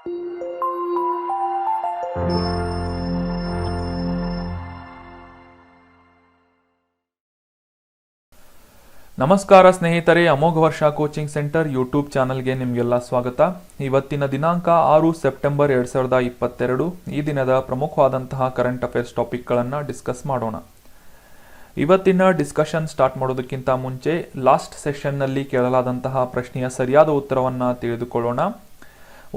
ನಮಸ್ಕಾರ ಸ್ನೇಹಿತರೆ, ಅಮೋಘ ವರ್ಷ ಕೋಚಿಂಗ್ ಸೆಂಟರ್ ಯೂಟ್ಯೂಬ್ ಚಾನಲ್ಗೆ ನಿಮಗೆಲ್ಲ ಸ್ವಾಗತ. ಇವತ್ತಿನ ದಿನಾಂಕ 6 ಸೆಪ್ಟೆಂಬರ್ 2022. ಈ ದಿನದ ಪ್ರಮುಖವಾದಂತಹ ಕರೆಂಟ್ ಅಫೇರ್ಸ್ ಟಾಪಿಕ್ಗಳನ್ನು ಡಿಸ್ಕಸ್ ಮಾಡೋಣ. ಇವತ್ತಿನ ಡಿಸ್ಕಷನ್ ಸ್ಟಾರ್ಟ್ ಮಾಡೋದಕ್ಕಿಂತ ಮುಂಚೆ ಲಾಸ್ಟ್ ಸೆಷನ್ನಲ್ಲಿ ಕೇಳಲಾದಂತಹ ಪ್ರಶ್ನೆಯ ಸರಿಯಾದ ಉತ್ತರವನ್ನು ತಿಳಿದುಕೊಳ್ಳೋಣ.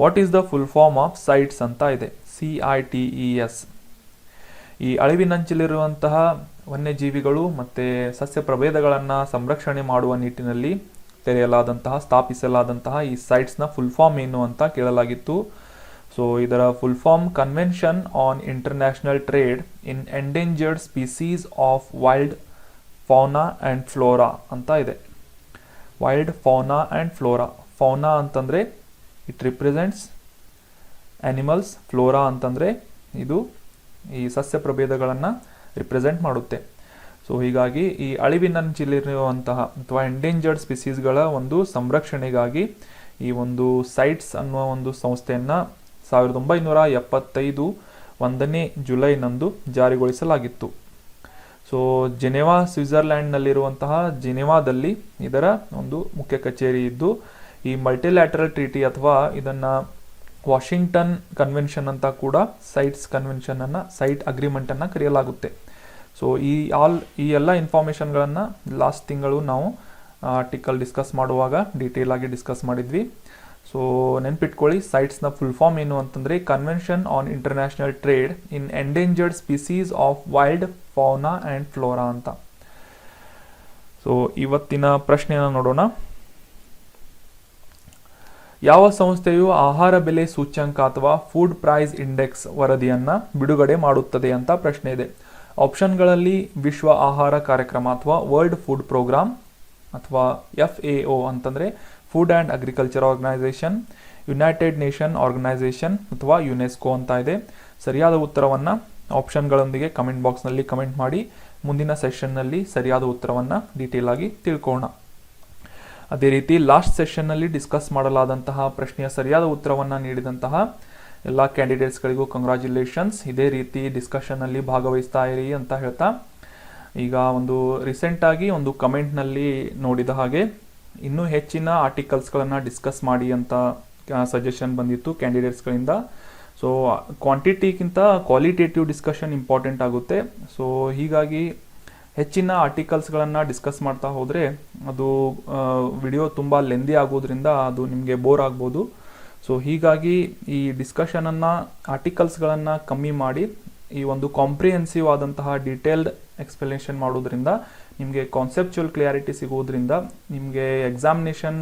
What is the full form of CITES ಅಂತ ಇದೆ. CITES. ಈ ಅಳಿವಿನಂಚಿಲಿರುವಂತಹ ವನ್ಯಜೀವಿಗಳು ಮತ್ತು ಸಸ್ಯ ಪ್ರಭೇದಗಳನ್ನು ಸಂರಕ್ಷಣೆ ಮಾಡುವ ನಿಟ್ಟಿನಲ್ಲಿ ಸ್ಥಾಪಿಸಲಾದಂತಹ ಈ ಸೈಟ್ಸ್ನ ಫುಲ್ ಫಾರ್ಮ್ ಏನು ಅಂತ ಕೇಳಲಾಗಿತ್ತು. ಸೊ ಇದರ full form convention on international trade in endangered species of wild fauna and flora ಅಂತ ಇದೆ. Wild fauna and flora. Fauna ಅಂತಂದರೆ ಇಟ್ ರಿಪ್ರೆಸೆಂಟ್ಸ್ ಆ್ಯನಿಮಲ್ಸ್, ಫ್ಲೋರಾ ಅಂತಂದರೆ ಇದು ಈ ಸಸ್ಯ ಪ್ರಭೇದಗಳನ್ನು ರಿಪ್ರೆಸೆಂಟ್ ಮಾಡುತ್ತೆ. ಸೊ ಹೀಗಾಗಿ ಈ ಅಳಿವಿನಂಚಿಲಿರುವಂತಹ ಅಥವಾ ಎಂಡೇಂಜರ್ಡ್ ಸ್ಪೀಸೀಸ್ಗಳ ಒಂದು ಸಂರಕ್ಷಣೆಗಾಗಿ ಈ ಒಂದು ಸೈಟ್ಸ್ ಅನ್ನುವ ಒಂದು ಸಂಸ್ಥೆಯನ್ನು 1975 1ನೇ ಜುಲೈನಂದು ಜಾರಿಗೊಳಿಸಲಾಗಿತ್ತು. ಸೊ ಜೆನೆವಾ, ಸ್ವಿಟ್ಜರ್ಲ್ಯಾಂಡ್ನಲ್ಲಿರುವಂತಹ ಜೆನೆವಾದಲ್ಲಿ ಇದರ ಒಂದು ಮುಖ್ಯ ಕಚೇರಿ ಇದ್ದು, ಈ ಮಲ್ಟಿಲ್ಯಾಟರಲ್ ಟ್ರೀಟಿ ಅಥವಾ ಇದನ್ನು ವಾಷಿಂಗ್ಟನ್ ಕನ್ವೆನ್ಷನ್ ಅಂತ ಕೂಡ ಸೈಟ್ಸ್ ಕನ್ವೆನ್ಷನನ್ನು, ಸೈಟ್ ಅಗ್ರಿಮೆಂಟನ್ನು ಕರೆಯಲಾಗುತ್ತೆ. ಸೊ ಈ ಎಲ್ಲ ಇನ್ಫಾರ್ಮೇಷನ್ಗಳನ್ನು ಲಾಸ್ಟ್ ತಿಂಗಳು ನಾವು ಆರ್ಟಿಕಲ್ ಡಿಸ್ಕಸ್ ಮಾಡುವಾಗ ಡೀಟೇಲ್ ಆಗಿ ಡಿಸ್ಕಸ್ ಮಾಡಿದ್ವಿ. ಸೊ ನೆನ್ಪಿಟ್ಕೊಳ್ಳಿ, ಸೈಟ್ಸ್ನ ಫುಲ್ ಫಾರ್ಮ್ ಏನು ಅಂತಂದರೆ convention on international trade in endangered species of wild fauna and flora ಅಂತ. ಸೊ ಇವತ್ತಿನ ಪ್ರಶ್ನೆಯನ್ನು ನೋಡೋಣ. ಯಾವ ಸಂಸ್ಥೆಯು ಆಹಾರ ಬೆಲೆ ಸೂಚ್ಯಂಕ ಅಥವಾ ಫುಡ್ ಪ್ರೈಸ್ ಇಂಡೆಕ್ಸ್ ವರದಿಯನ್ನು ಬಿಡುಗಡೆ ಮಾಡುತ್ತದೆ ಅಂತ ಪ್ರಶ್ನೆ ಇದೆ. ಆಪ್ಷನ್ಗಳಲ್ಲಿ ವಿಶ್ವ ಆಹಾರ ಕಾರ್ಯಕ್ರಮ ಅಥವಾ ವರ್ಲ್ಡ್ ಫುಡ್ ಪ್ರೋಗ್ರಾಮ್ ಅಥವಾ FAO ಅಂತಂದರೆ food and agriculture organisation, united nation organisation ಅಥವಾ ಯುನೆಸ್ಕೋ ಅಂತ ಇದೆ. ಸರಿಯಾದ ಉತ್ತರವನ್ನು ಆಪ್ಷನ್ಗಳೊಂದಿಗೆ ಕಮೆಂಟ್ ಬಾಕ್ಸ್ನಲ್ಲಿ ಕಮೆಂಟ್ ಮಾಡಿ. ಮುಂದಿನ ಸೆಷನ್ನಲ್ಲಿ ಸರಿಯಾದ ಉತ್ತರವನ್ನು ಡೀಟೇಲ್ ಆಗಿ ತಿಳ್ಕೊಳ್ಳೋಣ. ಅದೇ ರೀತಿ ಲಾಸ್ಟ್ ಸೆಷನ್ನಲ್ಲಿ ಡಿಸ್ಕಸ್ ಮಾಡಲಾದಂತಹ ಪ್ರಶ್ನೆಯ ಸರಿಯಾದ ಉತ್ತರವನ್ನು ನೀಡಿದಂತಹ ಎಲ್ಲ ಕ್ಯಾಂಡಿಡೇಟ್ಸ್ಗಳಿಗೂ ಕಂಗ್ರ್ಯಾಚುಲೇಷನ್ಸ್. ಇದೇ ರೀತಿ ಡಿಸ್ಕಷನ್ನಲ್ಲಿ ಭಾಗವಹಿಸ್ತಾ ಇರಿ ಅಂತ ಹೇಳ್ತಾ, ಈಗ ಒಂದು ರೀಸೆಂಟಾಗಿ ಒಂದು ಕಮೆಂಟ್ನಲ್ಲಿ ನೋಡಿದ ಹಾಗೆ ಇನ್ನೂ ಹೆಚ್ಚಿನ ಆರ್ಟಿಕಲ್ಸ್ಗಳನ್ನು ಡಿಸ್ಕಸ್ ಮಾಡಿ ಅಂತ ಸಜೆಷನ್ ಬಂದಿತ್ತು ಕ್ಯಾಂಡಿಡೇಟ್ಸ್ಗಳಿಂದ. ಸೊ ಕ್ವಾಂಟಿಟಿಗಿಂತ ಕ್ವಾಲಿಟೇಟಿವ್ ಡಿಸ್ಕಷನ್ ಇಂಪಾರ್ಟೆಂಟ್ ಆಗುತ್ತೆ. ಸೊ ಹೀಗಾಗಿ ಹೆಚ್ಚಿನ ಆರ್ಟಿಕಲ್ಸ್ಗಳನ್ನು ಡಿಸ್ಕಸ್ ಮಾಡ್ತಾ ಹೋದರೆ ಅದು ವಿಡಿಯೋ ತುಂಬ ಲೆಂದಿ ಆಗೋದ್ರಿಂದ ಅದು ನಿಮಗೆ ಬೋರ್ ಆಗ್ಬೋದು. ಸೊ ಹೀಗಾಗಿ ಈ ಡಿಸ್ಕಷನನ್ನು, ಆರ್ಟಿಕಲ್ಸ್ಗಳನ್ನು ಕಮ್ಮಿ ಮಾಡಿ ಈ ಒಂದು ಕಾಂಪ್ರಿಹೆನ್ಸಿವ್ ಆದಂತಹ ಡೀಟೇಲ್ಡ್ ಎಕ್ಸ್ಪ್ಲನೇಷನ್ ಮಾಡೋದ್ರಿಂದ ನಿಮಗೆ ಕಾನ್ಸೆಪ್ಚುಯಲ್ ಕ್ಲಿಯಾರಿಟಿ ಸಿಗೋದ್ರಿಂದ ನಿಮಗೆ ಎಕ್ಸಾಮಿನೇಷನ್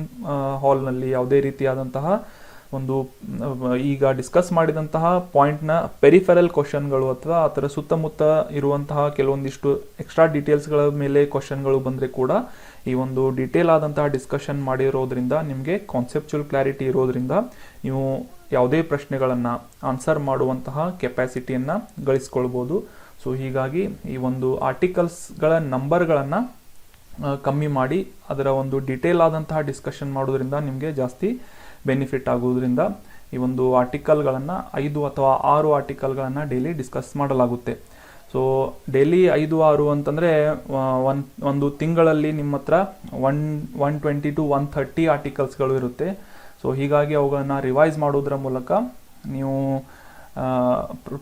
ಹಾಲ್ನಲ್ಲಿ ಯಾವುದೇ ರೀತಿಯಾದಂತಹ ಒಂದು ಈಗ ಡಿಸ್ಕಸ್ ಮಾಡಿದಂತಹ ಪಾಯಿಂಟ್ನ ಪೆರಿಫೆರಲ್ ಕ್ವಶನ್ಗಳು ಅಥವಾ ಅದರ ಸುತ್ತಮುತ್ತ ಇರುವಂತಹ ಕೆಲವೊಂದಿಷ್ಟು ಎಕ್ಸ್ಟ್ರಾ ಡೀಟೇಲ್ಸ್ಗಳ ಮೇಲೆ ಕ್ವಶನ್ಗಳು ಬಂದರೆ ಕೂಡ ಈ ಒಂದು ಡೀಟೇಲ್ ಆದಂತಹ ಡಿಸ್ಕಷನ್ ಮಾಡಿರೋದ್ರಿಂದ ನಿಮಗೆ ಕಾನ್ಸೆಪ್ಚುಯಲ್ ಕ್ಲಾರಿಟಿ ಇರೋದ್ರಿಂದ ನೀವು ಯಾವುದೇ ಪ್ರಶ್ನೆಗಳನ್ನು ಆನ್ಸರ್ ಮಾಡುವಂತಹ ಕೆಪಾಸಿಟಿಯನ್ನು ಗಳಿಸ್ಕೊಳ್ಬೋದು. ಸೊ ಹೀಗಾಗಿ ಈ ಒಂದು ಆರ್ಟಿಕಲ್ಸ್ಗಳ ನಂಬರ್ಗಳನ್ನು ಕಮ್ಮಿ ಮಾಡಿ ಅದರ ಒಂದು ಡೀಟೇಲ್ ಆದಂತಹ ಡಿಸ್ಕಷನ್ ಮಾಡೋದ್ರಿಂದ ನಿಮಗೆ ಜಾಸ್ತಿ ಬೆನಿಫಿಟ್ ಆಗೋದ್ರಿಂದ ಈ ಒಂದು ಆರ್ಟಿಕಲ್ಗಳನ್ನು 5 ಅಥವಾ 6 ಆರ್ಟಿಕಲ್ಗಳನ್ನು ಡೈಲಿ ಡಿಸ್ಕಸ್ ಮಾಡಲಾಗುತ್ತೆ. ಸೊ ಡೈಲಿ 5-6 ಅಂತಂದರೆ ಒಂದು ತಿಂಗಳಲ್ಲಿ ನಿಮ್ಮ ಹತ್ರ 120 to 130 ಆರ್ಟಿಕಲ್ಸ್ಗಳು ಇರುತ್ತೆ. ಸೊ ಹೀಗಾಗಿ ಅವುಗಳನ್ನು ರಿವೈಸ್ ಮಾಡೋದ್ರ ಮೂಲಕ ನೀವು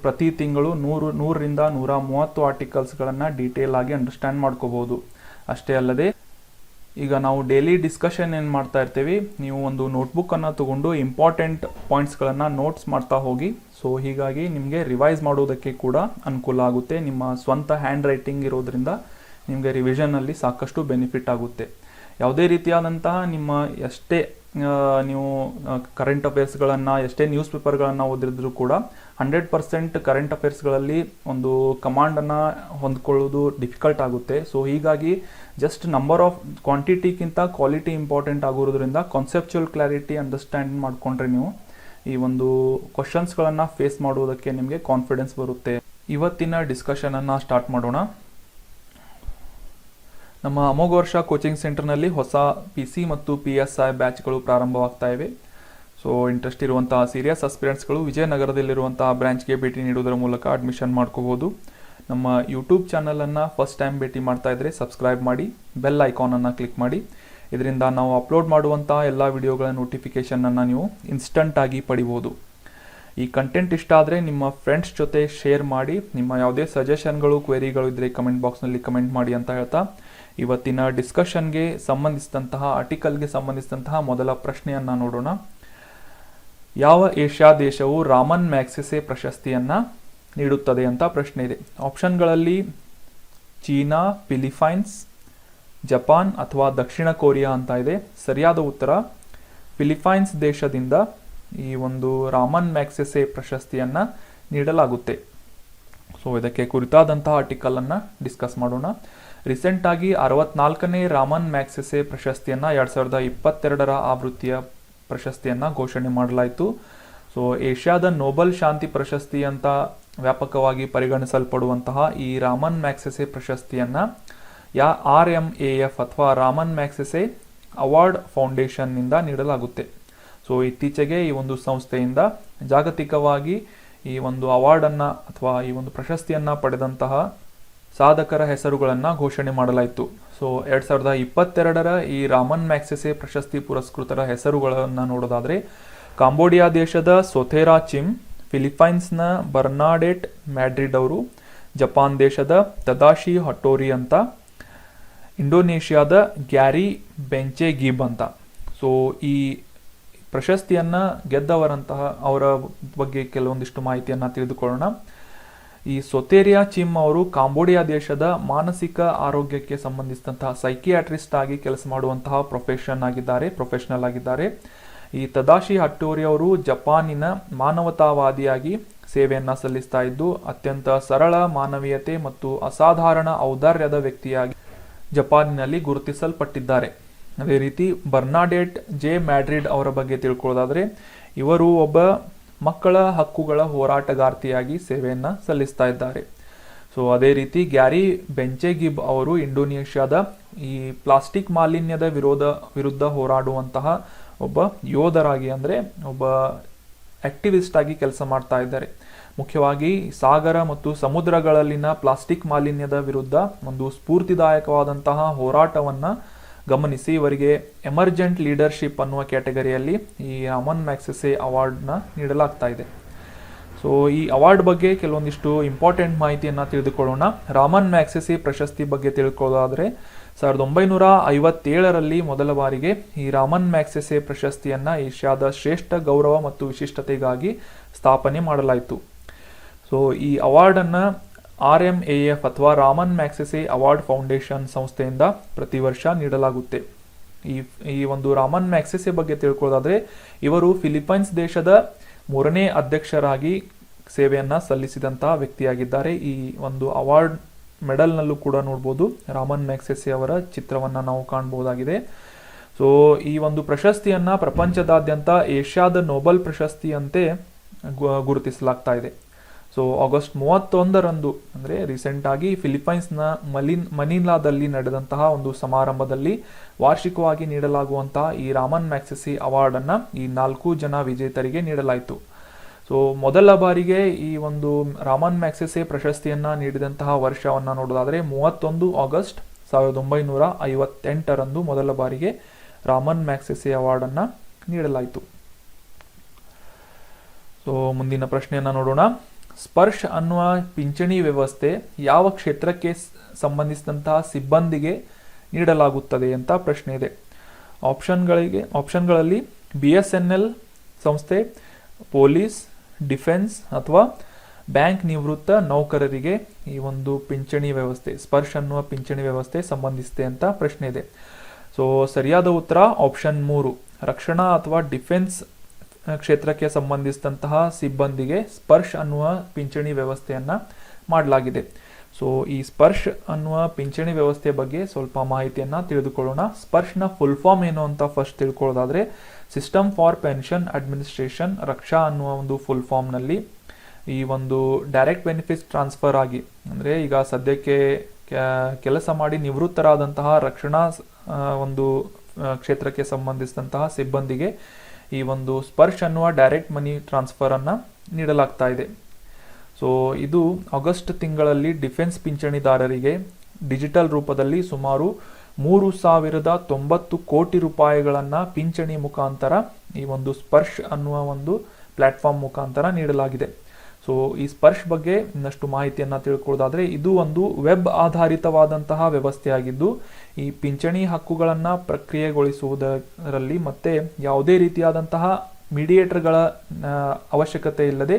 ಪ್ರತಿ ತಿಂಗಳು 100ರಿಂದ 130 ಆರ್ಟಿಕಲ್ಸ್ಗಳನ್ನು ಡೀಟೇಲ್ ಆಗಿ ಅಂಡರ್ಸ್ಟ್ಯಾಂಡ್ ಮಾಡ್ಕೋಬೋದು. ಅಷ್ಟೇ ಅಲ್ಲದೆ ಈಗ ನಾವು ಡೈಲಿ ಡಿಸ್ಕಷನ್ ಏನು ಮಾಡ್ತಾ ಇರ್ತೀವಿ, ನೀವು ಒಂದು ನೋಟ್ಬುಕ್ಕನ್ನು ತಗೊಂಡು ಇಂಪಾರ್ಟೆಂಟ್ ಪಾಯಿಂಟ್ಸ್ಗಳನ್ನು ನೋಟ್ಸ್ ಮಾಡ್ತಾ ಹೋಗಿ. ಸೊ ಹೀಗಾಗಿ ನಿಮಗೆ ರಿವೈಸ್ ಮಾಡೋದಕ್ಕೆ ಕೂಡ ಅನುಕೂಲ ಆಗುತ್ತೆ. ನಿಮ್ಮ ಸ್ವಂತ ಹ್ಯಾಂಡ್ ರೈಟಿಂಗ್ ಇರೋದ್ರಿಂದ ನಿಮಗೆ ರಿವಿಷನಲ್ಲಿ ಸಾಕಷ್ಟು ಬೆನಿಫಿಟ್ ಆಗುತ್ತೆ. ಯಾವುದೇ ರೀತಿಯಾದಂತಹ ನಿಮ್ಮ ಎಷ್ಟೇ ನೀವು ಕರೆಂಟ್ ಅಫೇರ್ಸ್ಗಳನ್ನು, ಎಷ್ಟೇ ನ್ಯೂಸ್ ಪೇಪರ್ಗಳನ್ನು ಓದಿದ್ರು ಕೂಡ 100% ಕರೆಂಟ್ ಅಫೇರ್ಸ್ಗಳಲ್ಲಿ ಒಂದು ಕಮಾಂಡನ್ನು ಹೊಂದ್ಕೊಳ್ಳೋದು ಡಿಫಿಕಲ್ಟ್ ಆಗುತ್ತೆ. ಸೊ ಹೀಗಾಗಿ ಜಸ್ಟ್ ನಂಬರ್ ಆಫ್ ಕ್ವಾಂಟಿಟಿಗಿಂತ ಕ್ವಾಲಿಟಿ ಇಂಪಾರ್ಟೆಂಟ್ ಆಗಿರೋದ್ರಿಂದ ಕಾನ್ಸೆಪ್ಚುಯಲ್ ಕ್ಲಾರಿಟಿ ಅಂಡರ್ಸ್ಟ್ಯಾಂಡ್ ಮಾಡಿಕೊಂಡ್ರೆ ನೀವು ಈ ಒಂದು ಕ್ವಶನ್ಸ್ಗಳನ್ನು ಫೇಸ್ ಮಾಡುವುದಕ್ಕೆ ನಿಮಗೆ ಕಾನ್ಫಿಡೆನ್ಸ್ ಬರುತ್ತೆ. ಇವತ್ತಿನ ಡಿಸ್ಕಷನನ್ನು ಸ್ಟಾರ್ಟ್ ಮಾಡೋಣ. ನಮ್ಮ ಅಮೋಘ ವರ್ಷ ಕೋಚಿಂಗ್ ಸೆಂಟರ್ನಲ್ಲಿ ಹೊಸ PC ಮತ್ತು PSI ಬ್ಯಾಚ್ಗಳು ಪ್ರಾರಂಭವಾಗ್ತಾ ಇವೆ. ಸೊ ಇಂಟ್ರೆಸ್ಟ್ ಇರುವಂತಹ ಸೀರಿಯಸ್ ಅಸ್ಪಿರೆಂಟ್ಸ್ಗಳು ವಿಜಯನಗರದಲ್ಲಿರುವಂತಹ ಬ್ರಾಂಚ್ಗೆ ಭೇಟಿ ನೀಡುವುದರ ಮೂಲಕ ಅಡ್ಮಿಷನ್ ಮಾಡ್ಕೋಬಹುದು. ನಮ್ಮ ಯೂಟ್ಯೂಬ್ ಚಾನಲನ್ನು ಫಸ್ಟ್ ಟೈಮ್ ಭೇಟಿ ಮಾಡ್ತಾ ಇದ್ದರೆ ಸಬ್ಸ್ಕ್ರೈಬ್ ಮಾಡಿ, ಬೆಲ್ ಐಕಾನನ್ನು ಕ್ಲಿಕ್ ಮಾಡಿ. ಇದರಿಂದ ನಾವು ಅಪ್ಲೋಡ್ ಮಾಡುವಂತಹ ಎಲ್ಲ ವಿಡಿಯೋಗಳ ನೋಟಿಫಿಕೇಷನನ್ನು ನೀವು ಇನ್ಸ್ಟಂಟಾಗಿ ಪಡಿಬೋದು. ಈ ಕಂಟೆಂಟ್ ಇಷ್ಟ ಆದರೆ ನಿಮ್ಮ ಫ್ರೆಂಡ್ಸ್ ಜೊತೆ ಶೇರ್ ಮಾಡಿ. ನಿಮ್ಮ ಯಾವುದೇ ಸಜೆಷನ್ಗಳು, ಕ್ವೆರಿಗಳು ಇದ್ದರೆ ಕಮೆಂಟ್ ಬಾಕ್ಸ್ನಲ್ಲಿ ಕಮೆಂಟ್ ಮಾಡಿ ಅಂತ ಹೇಳ್ತಾ ಇವತ್ತಿನ ಡಿಸ್ಕಷನ್ಗೆ ಸಂಬಂಧಿಸಿದಂತಹ ಆರ್ಟಿಕಲ್ಗೆ ಸಂಬಂಧಿಸಿದಂತಹ ಮೊದಲ ಪ್ರಶ್ನೆಯನ್ನು ನೋಡೋಣ. ಯಾವ ಏಷ್ಯಾ ದೇಶವು ರಾಮನ್ ಮ್ಯಾಗ್ಸೆಸೆ ಪ್ರಶಸ್ತಿಯನ್ನು ನೀಡುತ್ತದೆ ಅಂತ ಪ್ರಶ್ನೆ ಇದೆ. ಆಪ್ಷನ್ಗಳಲ್ಲಿ ಚೀನಾ, ಫಿಲಿಪೈನ್ಸ್, ಜಪಾನ್ ಅಥವಾ ದಕ್ಷಿಣ ಕೊರಿಯಾ ಅಂತ ಇದೆ. ಸರಿಯಾದ ಉತ್ತರ ಫಿಲಿಪೈನ್ಸ್ ದೇಶದಿಂದ ಈ ಒಂದು ರಾಮನ್ ಮ್ಯಾಗ್ಸೆಸೆ ಪ್ರಶಸ್ತಿಯನ್ನು ನೀಡಲಾಗುತ್ತೆ. ಸೊ ಇದಕ್ಕೆ ಕುರಿತಾದಂತಹ ಆರ್ಟಿಕಲನ್ನು ಡಿಸ್ಕಸ್ ಮಾಡೋಣ. ರೀಸೆಂಟಾಗಿ 64ನೇ ರಾಮನ್ ಮ್ಯಾಗ್ಸೆಸೆ ಪ್ರಶಸ್ತಿಯನ್ನು 2022 ಆವೃತ್ತಿಯ ಪ್ರಶಸ್ತಿಯನ್ನು ಘೋಷಣೆ ಮಾಡಲಾಯಿತು. ಸೊ ಏಷ್ಯಾದ ನೋಬೆಲ್ ಶಾಂತಿ ಪ್ರಶಸ್ತಿ ಅಂತ ವ್ಯಾಪಕವಾಗಿ ಪರಿಗಣಿಸಲ್ಪಡುವಂತಹ ಈ ರಾಮನ್ ಮ್ಯಾಗ್ಸೆಸೆ ಪ್ರಶಸ್ತಿಯನ್ನು RMAF ಅಥವಾ ರಾಮನ್ ಮ್ಯಾಗ್ಸೆಸೆ ಅವಾರ್ಡ್ ಫೌಂಡೇಶನ್ನಿಂದ ನೀಡಲಾಗುತ್ತೆ. ಸೊ ಇತ್ತೀಚೆಗೆ ಈ ಒಂದು ಸಂಸ್ಥೆಯಿಂದ ಜಾಗತಿಕವಾಗಿ ಈ ಒಂದು ಅವಾರ್ಡನ್ನು ಅಥವಾ ಈ ಒಂದು ಪ್ರಶಸ್ತಿಯನ್ನು ಪಡೆದಂತಹ ಸಾಧಕರ ಹೆಸರುಗಳನ್ನು ಘೋಷಣೆ ಮಾಡಲಾಯಿತು. ಸೊ 2022 ಈ ರಾಮನ್ ಮ್ಯಾಗ್ಸೆಸೆ ಪ್ರಶಸ್ತಿ ಪುರಸ್ಕೃತರ ಹೆಸರುಗಳನ್ನು ನೋಡೋದಾದರೆ ಕಾಂಬೋಡಿಯಾ ದೇಶದ ಸೊಥೇರಾ ಚಿಮ್, ಫಿಲಿಪೈನ್ಸ್ನ ಬರ್ನಾಡೆಟ್ ಮ್ಯಾಡ್ರಿಡ್ ಅವರು, ಜಪಾನ್ ದೇಶದ ತದಾಶಿ ಹಟೋರಿ ಅಂತ, ಇಂಡೋನೇಷ್ಯಾದ ಗ್ಯಾರಿ ಬೆಂಚೆಗಿಬ್ ಅಂತ. ಸೊ ಈ ಪ್ರಶಸ್ತಿಯನ್ನು ಗೆದ್ದವರಂತಹ ಅವರ ಬಗ್ಗೆ ಕೆಲವೊಂದಿಷ್ಟು ಮಾಹಿತಿಯನ್ನು ತಿಳಿದುಕೊಳ್ಳೋಣ. ಈ ಸೊಥೇರಿಯಾ ಚಿಮ್ ಅವರು ಕಾಂಬೋಡಿಯಾ ದೇಶದ ಮಾನಸಿಕ ಆರೋಗ್ಯಕ್ಕೆ ಸಂಬಂಧಿಸಿದಂತಹ ಸೈಕಿಯಾಟ್ರಿಸ್ಟ್ ಆಗಿ ಕೆಲಸ ಮಾಡುವಂತಹ ಪ್ರೊಫೆಷನಲ್ ಆಗಿದ್ದಾರೆ. ಈ ತದಾಶಿ ಹಟ್ಟೋರಿ ಅವರು ಜಪಾನಿನ ಮಾನವತಾವಾದಿಯಾಗಿ ಸೇವೆಯನ್ನು ಸಲ್ಲಿಸ್ತಾ ಇದ್ದು ಅತ್ಯಂತ ಸರಳ ಮಾನವೀಯತೆ ಮತ್ತು ಅಸಾಧಾರಣ ಔದಾರ್ಯದ ವ್ಯಕ್ತಿಯಾಗಿ ಜಪಾನಿನಲ್ಲಿ ಗುರುತಿಸಲ್ಪಟ್ಟಿದ್ದಾರೆ. ಅದೇ ರೀತಿ ಬರ್ನಾಡೆಟ್ ಜೆ ಮ್ಯಾಡ್ರಿಡ್ ಅವರ ಬಗ್ಗೆ ತಿಳ್ಕೊಳ್ಳೋದಾದರೆ ಇವರು ಒಬ್ಬ ಮಕ್ಕಳ ಹಕ್ಕುಗಳ ಹೋರಾಟಗಾರ್ತಿಯಾಗಿ ಸೇವೆಯನ್ನು ಸಲ್ಲಿಸ್ತಾ ಇದ್ದಾರೆ. ಸೊ ಅದೇ ರೀತಿ ಗ್ಯಾರಿ ಬೆಂಚೆಗಿಬ್ ಅವರು ಇಂಡೋನೇಷ್ಯಾದ ಈ ಪ್ಲಾಸ್ಟಿಕ್ ಮಾಲಿನ್ಯದ ವಿರುದ್ಧ ಹೋರಾಡುವಂತಹ ಒಬ್ಬ ಯೋಧರಾಗಿ, ಅಂದರೆ ಒಬ್ಬ ಆಕ್ಟಿವಿಸ್ಟ್ ಆಗಿ ಕೆಲಸ ಮಾಡ್ತಾ ಇದ್ದಾರೆ. ಮುಖ್ಯವಾಗಿ ಸಾಗರ ಮತ್ತು ಸಮುದ್ರಗಳಲ್ಲಿನ ಪ್ಲಾಸ್ಟಿಕ್ ಮಾಲಿನ್ಯದ ವಿರುದ್ಧ ಒಂದು ಸ್ಫೂರ್ತಿದಾಯಕವಾದಂತಹ ಹೋರಾಟವನ್ನು ಗಮನಿಸಿ ಇವರಿಗೆ ಎಮರ್ಜೆಂಟ್ ಲೀಡರ್ಶಿಪ್ ಅನ್ನುವ ಕ್ಯಾಟಗರಿಯಲ್ಲಿ ಈ ರಾಮನ್ ಮ್ಯಾಗ್ಸೆಸೆ ಅವಾರ್ಡ್ನ ನೀಡಲಾಗ್ತಾ ಇದೆ. ಸೊ ಈ ಅವಾರ್ಡ್ ಬಗ್ಗೆ ಕೆಲವೊಂದಿಷ್ಟು ಇಂಪಾರ್ಟೆಂಟ್ ಮಾಹಿತಿಯನ್ನು ತಿಳಿದುಕೊಳ್ಳೋಣ. ರಾಮನ್ ಮ್ಯಾಗ್ಸೆಸೆ ಪ್ರಶಸ್ತಿ ಬಗ್ಗೆ ತಿಳ್ಕೊಳ್ಳೋದಾದರೆ 1957ರಲ್ಲಿ ಮೊದಲ ಬಾರಿಗೆ ಈ ರಾಮನ್ ಮ್ಯಾಗ್ಸೆಸೆ ಪ್ರಶಸ್ತಿಯನ್ನು ಏಷ್ಯಾದ ಶ್ರೇಷ್ಠ ಗೌರವ ಮತ್ತು ವಿಶಿಷ್ಟತೆಗಾಗಿ ಸ್ಥಾಪನೆ ಮಾಡಲಾಯಿತು. ಸೊ ಈ ಅವಾರ್ಡನ್ನು RMAF ಅಥವಾ ರಾಮನ್ ಮ್ಯಾಗ್ಸೆಸೆ ಅವಾರ್ಡ್ ಫೌಂಡೇಶನ್ ಸಂಸ್ಥೆಯಿಂದ ಪ್ರತಿ ವರ್ಷ ನೀಡಲಾಗುತ್ತೆ. ಈ ಒಂದು ರಾಮನ್ ಮ್ಯಾಗ್ಸೆಸೆ ಬಗ್ಗೆ ತಿಳ್ಕೊಳ್ಳೋದಾದರೆ ಇವರು ಫಿಲಿಪೈನ್ಸ್ ದೇಶದ 3ನೇ ಅಧ್ಯಕ್ಷರಾಗಿ ಸೇವೆಯನ್ನು ಸಲ್ಲಿಸಿದಂತಹ ವ್ಯಕ್ತಿಯಾಗಿದ್ದಾರೆ. ಈ ಒಂದು ಅವಾರ್ಡ್ ಮೆಡಲ್ನಲ್ಲೂ ಕೂಡ ನೋಡ್ಬೋದು ರಾಮನ್ ಮ್ಯಾಗ್ಸೆಸೆ ಅವರ ಚಿತ್ರವನ್ನು ನಾವು ಕಾಣಬಹುದಾಗಿದೆ. ಸೊ ಈ ಒಂದು ಪ್ರಶಸ್ತಿಯನ್ನು ಪ್ರಪಂಚದಾದ್ಯಂತ ಏಷ್ಯಾದ ನೋಬೆಲ್ ಪ್ರಶಸ್ತಿಯಂತೆ ಗುರುತಿಸಲಾಗ್ತಾ ಇದೆ. ಸೊ ಆಗಸ್ಟ್ 31ರಂದು ಅಂದರೆ ರೀಸೆಂಟಾಗಿ ಫಿಲಿಪೈನ್ಸ್ನ ಮನಿಲಾದಲ್ಲಿ ನಡೆದಂತಹ ಒಂದು ಸಮಾರಂಭದಲ್ಲಿ ವಾರ್ಷಿಕವಾಗಿ ನೀಡಲಾಗುವಂತಹ ಈ ರಾಮನ್ ಮ್ಯಾಗ್ಸೆಸೆ ಅವಾರ್ಡನ್ನು ಈ 4 ಜನ ವಿಜೇತರಿಗೆ ನೀಡಲಾಯಿತು. ಸೊ ಮೊದಲ ಬಾರಿಗೆ ಈ ಒಂದು ರಾಮನ್ ಮ್ಯಾಗ್ಸೆಸೆ ಪ್ರಶಸ್ತಿಯನ್ನು ನೀಡಿದಂತಹ ವರ್ಷವನ್ನು ನೋಡೋದಾದರೆ 31 ಆಗಸ್ಟ್ 1958ರಂದು ಮೊದಲ ಬಾರಿಗೆ ರಾಮನ್ ಮ್ಯಾಗ್ಸೆಸೆ ಅವಾರ್ಡನ್ನು ನೀಡಲಾಯಿತು. ಸೊ ಮುಂದಿನ ಪ್ರಶ್ನೆಯನ್ನು ನೋಡೋಣ. ಸ್ಪರ್ಶ್ ಅನ್ನುವ ಪಿಂಚಣಿ ವ್ಯವಸ್ಥೆ ಯಾವ ಕ್ಷೇತ್ರಕ್ಕೆ ಸಂಬಂಧಿಸಿದಂತಹ ಸಿಬ್ಬಂದಿಗೆ ನೀಡಲಾಗುತ್ತದೆ ಅಂತ ಪ್ರಶ್ನೆ ಇದೆ. ಆಪ್ಷನ್ಗಳಲ್ಲಿ BSNL ಸಂಸ್ಥೆ, ಪೊಲೀಸ್, ಡಿಫೆನ್ಸ್ ಅಥವಾ ಬ್ಯಾಂಕ್ ನಿವೃತ್ತ ನೌಕರರಿಗೆ ಈ ಒಂದು ಪಿಂಚಣಿ ವ್ಯವಸ್ಥೆ, ಸ್ಪರ್ಶ್ ಅನ್ನುವ ಪಿಂಚಣಿ ವ್ಯವಸ್ಥೆ ಸಂಬಂಧಿಸಿದೆ ಅಂತ ಪ್ರಶ್ನೆ ಇದೆ. ಸೊ ಸರಿಯಾದ ಉತ್ತರ ಆಪ್ಷನ್ 3, ರಕ್ಷಣಾ ಅಥವಾ ಡಿಫೆನ್ಸ್ ಕ್ಷೇತ್ರಕ್ಕೆ ಸಂಬಂಧಿಸಿದಂತಹ ಸಿಬ್ಬಂದಿಗೆ ಸ್ಪರ್ಶ್ ಅನ್ನುವ ಪಿಂಚಣಿ ವ್ಯವಸ್ಥೆಯನ್ನು ಮಾಡಲಾಗಿದೆ. ಸೊ ಈ ಸ್ಪರ್ಶ್ ಅನ್ನುವ ಪಿಂಚಣಿ ವ್ಯವಸ್ಥೆ ಬಗ್ಗೆ ಸ್ವಲ್ಪ ಮಾಹಿತಿಯನ್ನು ತಿಳಿದುಕೊಳ್ಳೋಣ. ಸ್ಪರ್ಶ್ನ ಫುಲ್ ಫಾರ್ಮ್ ಏನು ಅಂತ ಫಸ್ಟ್ ತಿಳ್ಕೊಳ್ಳೋದಾದರೆ system for pension administration, Raksha ಅನ್ನುವ ಒಂದು ಫುಲ್ ಫಾರ್ಮ್ನಲ್ಲಿ ಈ ಒಂದು ಡೈರೆಕ್ಟ್ ಬೆನಿಫಿಟ್ಸ್ ಟ್ರಾನ್ಸ್ಫರ್ ಆಗಿ, ಅಂದರೆ ಈಗ ಸದ್ಯಕ್ಕೆ ಕೆಲಸ ಮಾಡಿ ನಿವೃತ್ತರಾದಂತಹ ರಕ್ಷಣಾ ಒಂದು ಕ್ಷೇತ್ರಕ್ಕೆ ಸಂಬಂಧಿಸಿದಂತಹ ಸಿಬ್ಬಂದಿಗೆ ಈ ಒಂದು ಸ್ಪರ್ಶ್ ಅನ್ನುವ ಡೈರೆಕ್ಟ್ ಮನಿ ಟ್ರಾನ್ಸ್ಫರ್ ಅನ್ನ ನೀಡಲಾಗ್ತಾ ಇದೆ. ಸೊ ಇದು ಆಗಸ್ಟ್ ತಿಂಗಳಲ್ಲಿ ಡಿಫೆನ್ಸ್ ಪಿಂಚಣಿದಾರರಿಗೆ ಡಿಜಿಟಲ್ ರೂಪದಲ್ಲಿ ಸುಮಾರು 3,090 ಕೋಟಿ ರೂಪಾಯಿಗಳನ್ನ ಪಿಂಚಣಿ ಮುಖಾಂತರ ಈ ಒಂದು ಸ್ಪರ್ಶ್ ಅನ್ನುವ ಒಂದು ಪ್ಲಾಟ್ಫಾರ್ಮ್ ಮುಖಾಂತರ ನೀಡಲಾಗಿದೆ. ಸೊ ಈ ಸ್ಪರ್ಶ್ ಬಗ್ಗೆ ಇನ್ನಷ್ಟು ಮಾಹಿತಿಯನ್ನ ತಿಳ್ಕೊಳ್ಳೋದಾದ್ರೆ, ಇದು ಒಂದು ವೆಬ್ ಆಧಾರಿತವಾದಂತಹ ವ್ಯವಸ್ಥೆಯಾಗಿದ್ದು ಈ ಪಿಂಚಣಿ ಹಕ್ಕುಗಳನ್ನ ಪ್ರಕ್ರಿಯೆಗೊಳಿಸುವುದರಲ್ಲಿ ಮತ್ತೆ ಯಾವುದೇ ರೀತಿಯಾದಂತಹ ಮೀಡಿಯೇಟರ್ಗಳ ಅವಶ್ಯಕತೆ ಇಲ್ಲದೆ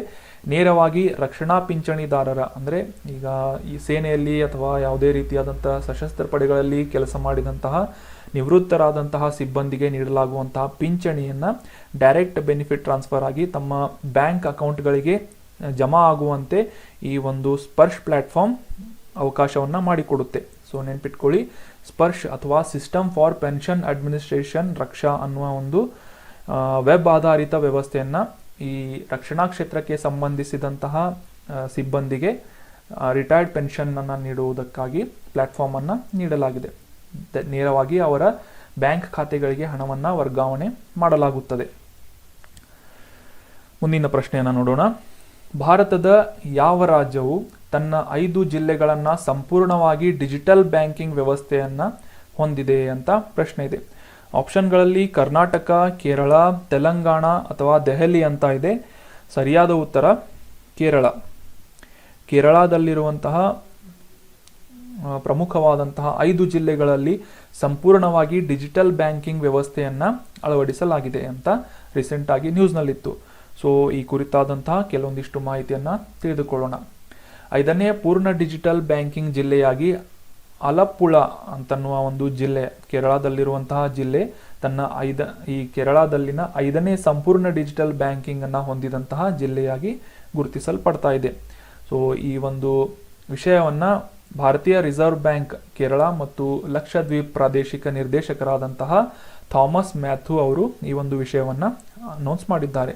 ನೇರವಾಗಿ ರಕ್ಷಣಾ ಪಿಂಚಣಿದಾರರ, ಅಂದರೆ ಈಗ ಈ ಸೇನೆಯಲ್ಲಿ ಅಥವಾ ಯಾವುದೇ ರೀತಿಯಾದಂತಹ ಸಶಸ್ತ್ರ ಪಡೆಗಳಲ್ಲಿ ಕೆಲಸ ಮಾಡಿದಂತಹ ನಿವೃತ್ತರಾದಂತಹ ಸಿಬ್ಬಂದಿಗೆ ನೀಡಲಾಗುವಂತಹ ಪಿಂಚಣಿಯನ್ನ ಡೈರೆಕ್ಟ್ ಬೆನಿಫಿಟ್ ಟ್ರಾನ್ಸ್ಫರ್ ಆಗಿ ತಮ್ಮ ಬ್ಯಾಂಕ್ ಅಕೌಂಟ್ಗಳಿಗೆ ಜಮಾ ಆಗುವಂತೆ ಈ ಒಂದು ಸ್ಪರ್ಶ್ ಪ್ಲಾಟ್ಫಾರ್ಮ್ ಅವಕಾಶವನ್ನ ಮಾಡಿಕೊಡುತ್ತೆ. ಸೊ ನೆನ್ಪಿಟ್ಕೊಳ್ಳಿ, ಸ್ಪರ್ಶ್ ಅಥವಾ system for pension administration Raksha ಅನ್ನುವ ಒಂದು ವೆಬ್ ಆಧಾರಿತ ವ್ಯವಸ್ಥೆಯನ್ನ ಈ ರಕ್ಷಣಾ ಕ್ಷೇತ್ರಕ್ಕೆ ಸಂಬಂಧಿಸಿದಂತಹ ಸಿಬ್ಬಂದಿಗೆ ರಿಟೈರ್ಡ್ ಪೆನ್ಷನ್ ಅನ್ನ ನೀಡುವುದಕ್ಕಾಗಿ ಪ್ಲಾಟ್ಫಾರ್ಮ್ ಅನ್ನ ನೀಡಲಾಗಿದೆ. ನೇರವಾಗಿ ಅವರ ಬ್ಯಾಂಕ್ ಖಾತೆಗಳಿಗೆ ಹಣವನ್ನ ವರ್ಗಾವಣೆ ಮಾಡಲಾಗುತ್ತದೆ. ಮುಂದಿನ ಪ್ರಶ್ನೆಯನ್ನ ನೋಡೋಣ. ಭಾರತದ ಯಾವ ರಾಜ್ಯವು ತನ್ನ 5 ಜಿಲ್ಲೆಗಳನ್ನ ಸಂಪೂರ್ಣವಾಗಿ ಡಿಜಿಟಲ್ ಬ್ಯಾಂಕಿಂಗ್ ವ್ಯವಸ್ಥೆಯನ್ನ ಹೊಂದಿದೆ ಅಂತ ಪ್ರಶ್ನೆ ಇದೆ. ಆಪ್ಷನ್ಗಳಲ್ಲಿ ಕರ್ನಾಟಕ, ಕೇರಳ, ತೆಲಂಗಾಣ ಅಥವಾ ದೆಹಲಿ ಅಂತ ಇದೆ. ಸರಿಯಾದ ಉತ್ತರ ಕೇರಳ. ಕೇರಳದಲ್ಲಿರುವಂತಹ ಪ್ರಮುಖವಾದಂತಹ 5 ಜಿಲ್ಲೆಗಳಲ್ಲಿ ಸಂಪೂರ್ಣವಾಗಿ ಡಿಜಿಟಲ್ ಬ್ಯಾಂಕಿಂಗ್ ವ್ಯವಸ್ಥೆಯನ್ನ ಅಳವಡಿಸಲಾಗಿದೆ ಅಂತ ರೀಸೆಂಟ್ ಆಗಿ ನ್ಯೂಸ್ನಲ್ಲಿತ್ತು. ಸೊ ಈ ಕುರಿತಾದಂತಹ ಕೆಲವೊಂದಿಷ್ಟು ಮಾಹಿತಿಯನ್ನ ತಿಳಿದುಕೊಳ್ಳೋಣ. 5ನೇ ಪೂರ್ಣ ಡಿಜಿಟಲ್ ಬ್ಯಾಂಕಿಂಗ್ ಜಿಲ್ಲೆಯಾಗಿ ಅಲಪ್ಪುಳ ಅಂತನ್ನುವ ಒಂದು ಜಿಲ್ಲೆ, ಕೇರಳದಲ್ಲಿರುವಂತಹ ಜಿಲ್ಲೆ ತನ್ನ ಈ ಕೇರಳದಲ್ಲಿನ 5ನೇ ಸಂಪೂರ್ಣ ಡಿಜಿಟಲ್ ಬ್ಯಾಂಕಿಂಗ್ ಅನ್ನ ಹೊಂದಿದಂತಹ ಜಿಲ್ಲೆಯಾಗಿ ಗುರುತಿಸಲ್ಪಡ್ತಾ ಇದೆ. ಸೊ ಈ ಒಂದು ವಿಷಯವನ್ನ ಭಾರತೀಯ ರಿಸರ್ವ್ ಬ್ಯಾಂಕ್ ಕೇರಳ ಮತ್ತು ಲಕ್ಷದ್ವೀಪ್ ಪ್ರಾದೇಶಿಕ ನಿರ್ದೇಶಕರಾದಂತಹ ಥಾಮಸ್ ಮ್ಯಾಥ್ಯೂ ಅವರು ಈ ಒಂದು ವಿಷಯವನ್ನ ಅನೌನ್ಸ್ ಮಾಡಿದ್ದಾರೆ.